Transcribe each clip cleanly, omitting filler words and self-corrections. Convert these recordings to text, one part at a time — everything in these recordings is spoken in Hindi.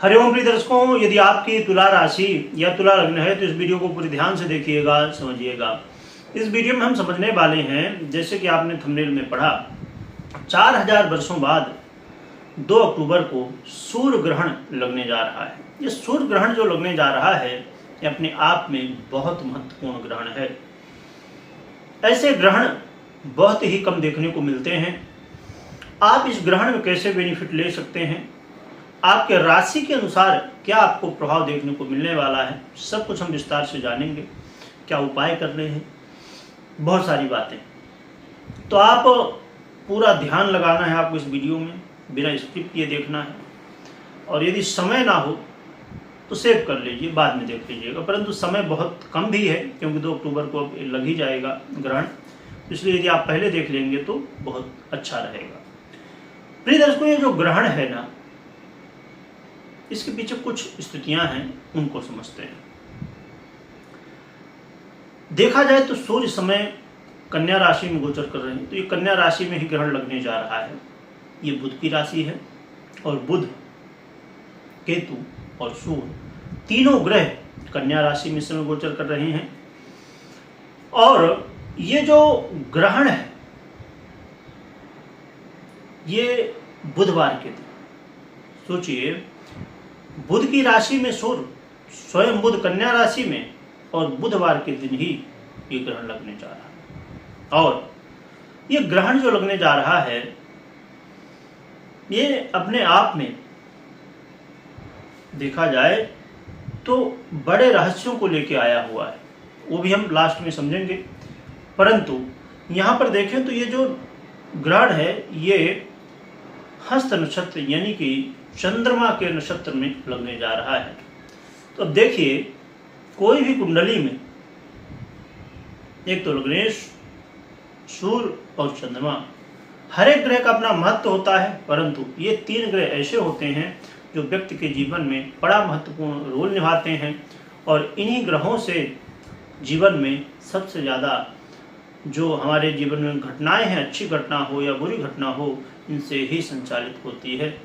हरिओम प्रिय दर्शकों, यदि आपकी तुला राशि या तुला लग्न है तो इस वीडियो को पूरी ध्यान से देखिएगा, समझिएगा। इस वीडियो में हम समझने वाले हैं, जैसे कि आपने थंबनेल में पढ़ा, 4000 वर्षों बाद 2 अक्टूबर को सूर्य ग्रहण लगने जा रहा है। ये सूर्य ग्रहण जो लगने जा रहा है ये अपने आप में बहुत महत्वपूर्ण ग्रहण है। ऐसे ग्रहण बहुत ही कम देखने को मिलते हैं। आप इस ग्रहण में कैसे बेनिफिट ले सकते हैं, आपके राशि के अनुसार क्या आपको प्रभाव देखने को मिलने वाला है, सब कुछ हम विस्तार से जानेंगे। क्या उपाय करने हैं, बहुत सारी बातें। तो आप पूरा ध्यान लगाना है आपको इस वीडियो में, बिना स्किप किए देखना है। और यदि समय ना हो तो सेव कर लीजिए, बाद में देख लीजिएगा। परंतु समय बहुत कम भी है, क्योंकि 2 अक्टूबर को अब लग ही जाएगा ग्रहण, इसलिए यदि आप पहले देख लेंगे तो बहुत अच्छा रहेगा। प्रिय दर्शकों, ये जो ग्रहण है ना, इसके पीछे कुछ स्थितियां हैं, उनको समझते हैं। देखा जाए तो सूर्य समय कन्या राशि में गोचर कर रहे हैं, तो ये कन्या राशि में ही ग्रहण लगने जा रहा है। ये बुध की राशि है और बुध, केतु और सूर्य तीनों ग्रह कन्या राशि में समय गोचर कर रहे हैं। और ये जो ग्रहण है ये बुधवार के दिन, सोचिए, बुध की राशि में सूर्य, स्वयं बुध कन्या राशि में, और बुधवार के दिन ही ये ग्रहण लगने जा रहा है। और ये ग्रहण जो लगने जा रहा है ये अपने आप में देखा जाए तो बड़े रहस्यों को लेके आया हुआ है, वो भी हम लास्ट में समझेंगे। परंतु यहाँ पर देखें तो ये जो ग्रहण है ये हस्त नक्षत्र यानी कि चंद्रमा के नक्षत्र में लगने जा रहा है। तो अब देखिए, कोई भी कुंडली में एक तो लग्नेश, सूर्य और चंद्रमा, हर एक ग्रह का अपना महत्व होता है। परंतु ये 3 ग्रह ऐसे होते हैं जो व्यक्ति के जीवन में बड़ा महत्वपूर्ण रोल निभाते हैं। और इन्हीं ग्रहों से जीवन में सबसे ज़्यादा जो हमारे जीवन में घटनाएं हैं, अच्छी घटना हो या बुरी घटना हो, इनसे ही संचालित होती है।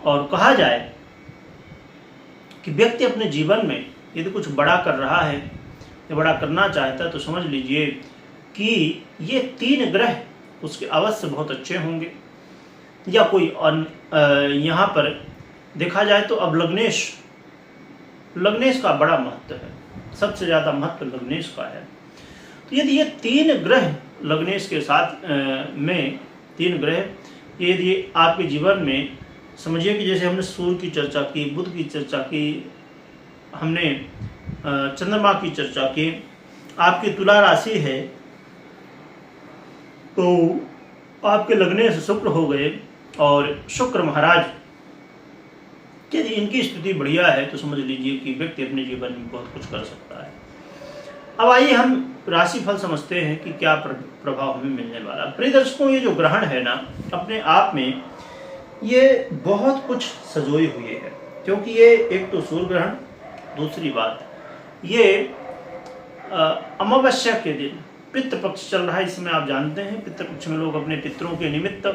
और कहा जाए कि व्यक्ति अपने जीवन में यदि कुछ बड़ा कर रहा है या बड़ा करना चाहता है तो समझ लीजिए कि ये 3 ग्रह उसके अवश्य बहुत अच्छे होंगे। या कोई यहाँ पर देखा जाए तो अब लग्नेश का बड़ा महत्व है, सबसे ज़्यादा महत्व लग्नेश का है। तो यदि ये 3 ग्रह लग्नेश के साथ में 3 ग्रह यदि आपके जीवन में, समझिए कि जैसे हमने सूर्य की चर्चा की, बुध की चर्चा की, हमने चंद्रमा की चर्चा की, आपकी तुला राशि है तो आपके लगने से शुक्र हो गए। और शुक्र महाराज यदि इनकी स्थिति बढ़िया है तो समझ लीजिए कि व्यक्ति अपने जीवन में बहुत कुछ कर सकता है। अब आइए हम राशिफल समझते हैं कि क्या प्रभाव हमें मिलने वाला। प्रिय दर्शकों, ये जो ग्रहण है ना, अपने आप में ये बहुत कुछ सजोए हुए है, क्योंकि ये एक तो सूर्य ग्रहण, दूसरी बात ये अमावस्या के दिन पितृपक्ष चल रहा है। इसमें आप जानते हैं पितृपक्ष में लोग अपने पितरों के निमित्त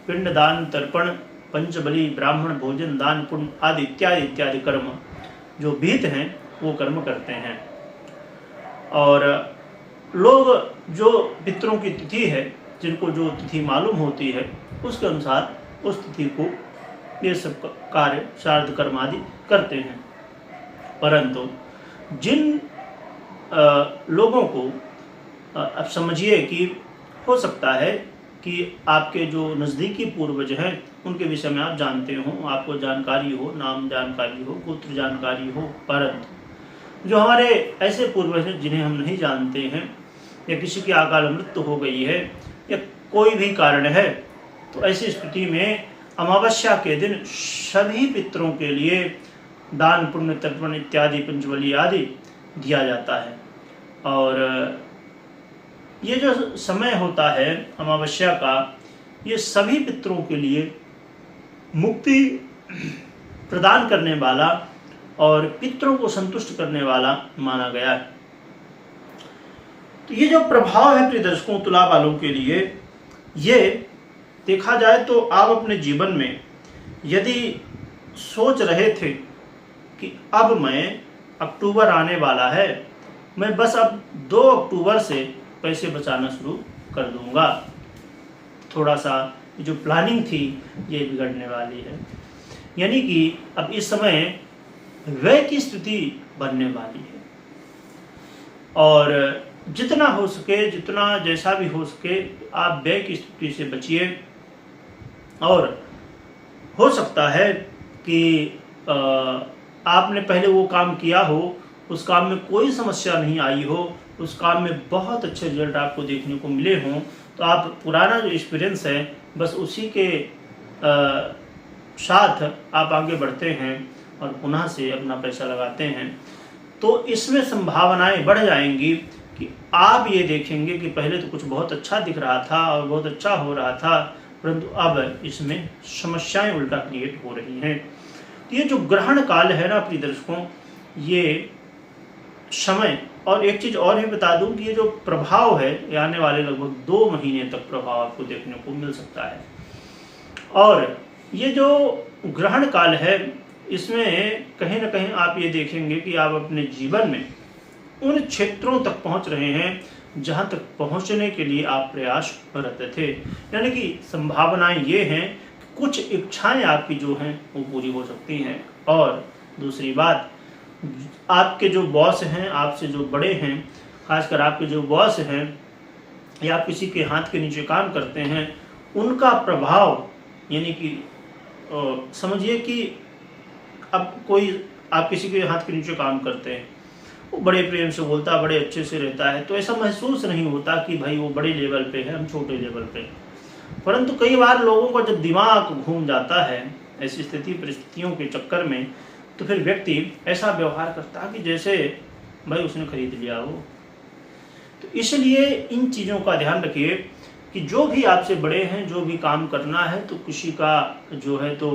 पिंड दान, तर्पण, पंचबली, ब्राह्मण भोजन, दान, पुण्य आदि इत्यादि इत्यादि कर्म जो विहित हैं वो कर्म करते हैं। और लोग जो पितरों की तिथि है, जिनको जो तिथि मालूम होती है, उसके अनुसार उस तिथि को ये सब कार्य, श्राद्ध कर्म आदि करते हैं। परंतु जिन लोगों को अब समझिए कि हो सकता है कि आपके जो नज़दीकी पूर्वज हैं उनके विषय में आप जानते हो, आपको जानकारी हो, नाम जानकारी हो, गोत्र जानकारी हो, परंतु जो हमारे ऐसे पूर्वज हैं जिन्हें हम नहीं जानते हैं, या किसी की अकाल मृत्यु हो गई है या कोई भी कारण है, तो ऐसी स्थिति में अमावस्या के दिन सभी पितरों के लिए दान, पुण्य, तर्पण इत्यादि, पंचबली आदि दिया जाता है। और ये जो समय होता है अमावस्या का, ये सभी पितरों के लिए मुक्ति प्रदान करने वाला और पितरों को संतुष्ट करने वाला माना गया है। तो ये जो प्रभाव है प्रिय दर्शकों तुला वालों के लिए, ये देखा जाए तो आप अपने जीवन में यदि सोच रहे थे कि अब मैं अक्टूबर आने वाला है, मैं बस अब 2 अक्टूबर से पैसे बचाना शुरू कर दूंगा, थोड़ा सा जो प्लानिंग थी ये बिगड़ने वाली है। यानी कि अब इस समय व्यय की स्थिति बनने वाली है और जितना हो सके, जितना जैसा भी हो सके, आप व्यय की स्थिति से बचिए। और हो सकता है कि आपने पहले वो काम किया हो, उस काम में कोई समस्या नहीं आई हो, उस काम में बहुत अच्छे रिजल्ट आपको देखने को मिले हों, तो आप पुराना जो एक्सपीरियंस है बस उसी के साथ आप आगे बढ़ते हैं और पुनः से अपना पैसा लगाते हैं। तो इसमें संभावनाएं बढ़ जाएंगी कि आप ये देखेंगे कि पहले तो कुछ बहुत अच्छा दिख रहा था और बहुत अच्छा हो रहा था, परंतु अब इसमें समस्याएं उल्टा क्रिएट हो रही हैं। तो ये जो ग्रहण काल है ना प्रिय दर्शकों, ये समय, और एक चीज और भी बता दूं कि ये जो प्रभाव है ये आने वाले लगभग 2 महीने तक प्रभाव आपको देखने को मिल सकता है। और ये जो ग्रहण काल है इसमें कहीं ना कहीं आप ये देखेंगे कि आप अपने जीवन में उन क्षेत्रों तक पहुंच रहे हैं जहां तक पहुंचने के लिए आप प्रयास करते थे। यानी कि संभावनाएं ये हैं कि कुछ इच्छाएं आपकी जो हैं वो पूरी हो सकती हैं। और दूसरी बात, आपके जो बॉस हैं, आपसे जो बड़े हैं, खासकर आपके जो बॉस हैं या आप किसी के हाथ के नीचे काम करते हैं, उनका प्रभाव, यानी कि समझिए कि अब कोई आप किसी के हाथ के नीचे काम करते हैं, वो बड़े प्रेम से बोलता है, बड़े अच्छे से रहता है, तो ऐसा महसूस नहीं होता कि भाई वो बड़े लेवल पे है, हम छोटे लेवल पे। परंतु कई बार लोगों का जब दिमाग घूम जाता है ऐसी स्थिति परिस्थितियों के चक्कर में, तो फिर व्यक्ति ऐसा व्यवहार करता है कि जैसे भाई उसने खरीद लिया हो। तो इसलिए इन चीज़ों का ध्यान रखिए कि जो भी आपसे बड़े हैं, जो भी काम करना है, तो किसी का जो है तो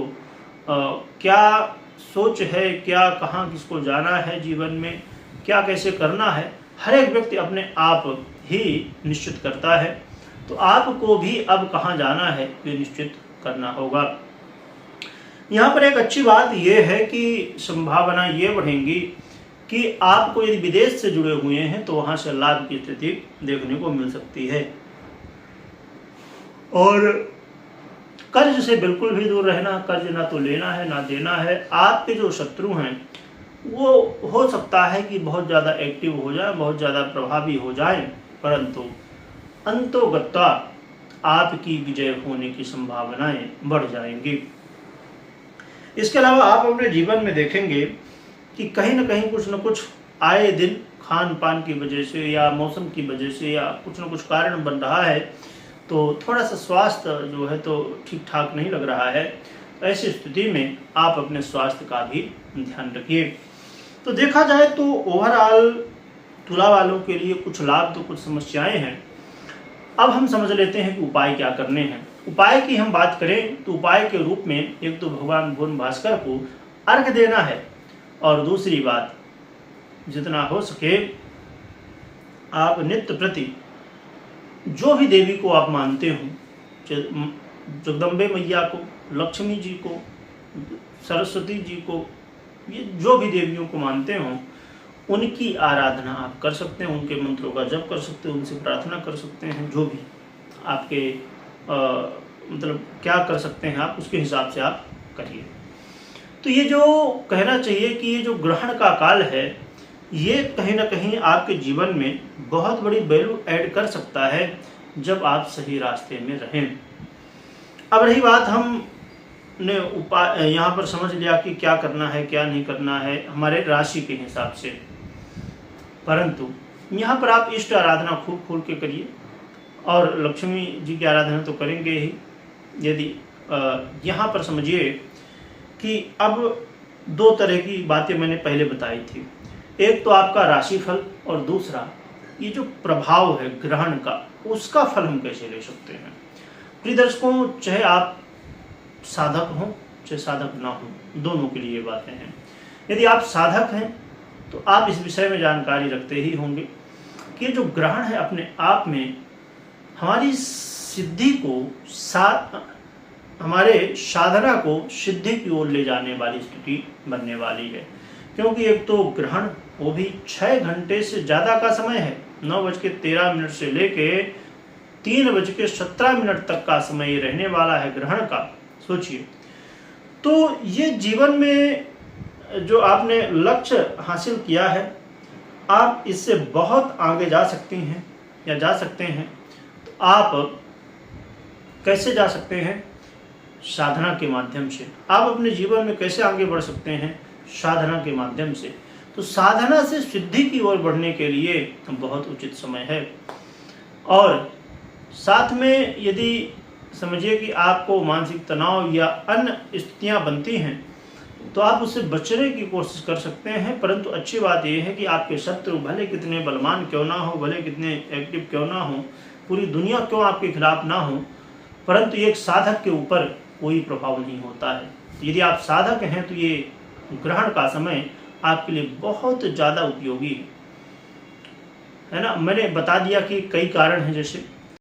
क्या सोच है, क्या कहाँ किसको जाना है जीवन में, क्या कैसे करना है, हर एक व्यक्ति अपने आप ही निश्चित करता है। तो आपको भी अब कहाँ जाना है ये निश्चित करना होगा। यहाँ पर एक अच्छी बात यह है कि संभावना ये बढ़ेंगी कि आपको यदि विदेश से जुड़े हुए हैं तो वहाँ से लाभ की स्थिति देखने को मिल सकती है। और कर्ज से बिल्कुल भी दूर रहना, कर्ज ना तो लेना है ना देना है। आपके जो शत्रु हैं वो हो सकता है कि बहुत ज़्यादा एक्टिव हो जाए, बहुत ज़्यादा प्रभावी हो जाए, परंतु अंतोगत्वा आपकी विजय होने की संभावनाएं बढ़ जाएंगी। इसके अलावा आप अपने जीवन में देखेंगे कि कहीं ना कहीं कुछ न कुछ आए दिन खान पान की वजह से या मौसम की वजह से या कुछ न कुछ कारण बन रहा है, तो थोड़ा सा स्वास्थ्य जो है तो ठीक ठाक नहीं लग रहा है। ऐसी स्थिति में आप अपने स्वास्थ्य का भी ध्यान रखिए। तो देखा जाए तो ओवरऑल तुला वालों के लिए कुछ लाभ तो कुछ समस्याएं हैं। अब हम समझ लेते हैं कि उपाय क्या करने हैं। उपाय की हम बात करें तो उपाय के रूप में एक तो भगवान भुवन भास्कर को अर्घ देना है, और दूसरी बात जितना हो सके आप नित्य प्रति जो भी देवी को आप मानते हो, जगदम्बे मैया को, लक्ष्मी जी को, सरस्वती जी को, ये जो भी देवियों को मानते हो उनकी आराधना आप कर सकते हैं, उनके मंत्रों का जप कर सकते हैं, उनसे प्रार्थना कर सकते हैं। जो भी आपके मतलब क्या कर सकते हैं आप उसके हिसाब से आप करिए। तो ये जो कहना चाहिए कि ये जो ग्रहण का काल है ये कहीं ना कहीं आपके जीवन में बहुत बड़ी वैल्यू ऐड कर सकता है जब आप सही रास्ते में रहें। अब रही बात, हमने उपाय यहाँ पर समझ लिया कि क्या करना है क्या नहीं करना है हमारे राशि के हिसाब से, परंतु यहाँ पर आप इष्ट आराधना खूब खोल के करिए और लक्ष्मी जी की आराधना तो करेंगे ही। यदि यहाँ पर समझिए कि अब 2 तरह की बातें मैंने पहले बताई थी, एक तो आपका राशिफल और दूसरा ये जो प्रभाव है ग्रहण का उसका फल हम कैसे ले सकते हैं। प्रिय दर्शकों, चाहे आप साधक हों चाहे साधक ना हों, दोनों के लिए ये बातें हैं। यदि आप साधक हैं तो आप इस विषय में जानकारी रखते ही होंगे कि ये जो ग्रहण है अपने आप में हमारी सिद्धि को हमारे साधना को सिद्धि की ओर ले जाने वाली स्थिति बनने वाली है। क्योंकि एक तो ग्रहण वो भी 6 घंटे से ज़्यादा का समय है, 9:13 से लेके 3:17 तक का समय रहने वाला है ग्रहण का। सोचिए, तो ये जीवन में जो आपने लक्ष्य हासिल किया है, आप इससे बहुत आगे जा सकती हैं या जा सकते हैं। तो आप कैसे जा सकते हैं? साधना के माध्यम से। आप अपने जीवन में कैसे आगे बढ़ सकते हैं? साधना के माध्यम से। तो साधना से सिद्धि की ओर बढ़ने के लिए बहुत उचित समय है। और साथ में यदि समझिए कि आपको मानसिक तनाव या अन्य स्थितियां बनती हैं, तो आप उससे बचने की कोशिश कर सकते हैं। परंतु अच्छी बात यह है कि आपके शत्रु भले कितने बलवान क्यों ना हो, भले कितने एक्टिव क्यों ना हो, पूरी दुनिया क्यों आपके खिलाफ ना हो, परंतु एक साधक के ऊपर कोई प्रभाव नहीं होता है। यदि आप साधक हैं तो ये ग्रहण का समय आपके लिए बहुत ज़्यादा उपयोगी है ना। मैंने बता दिया कि कई कारण हैं, जैसे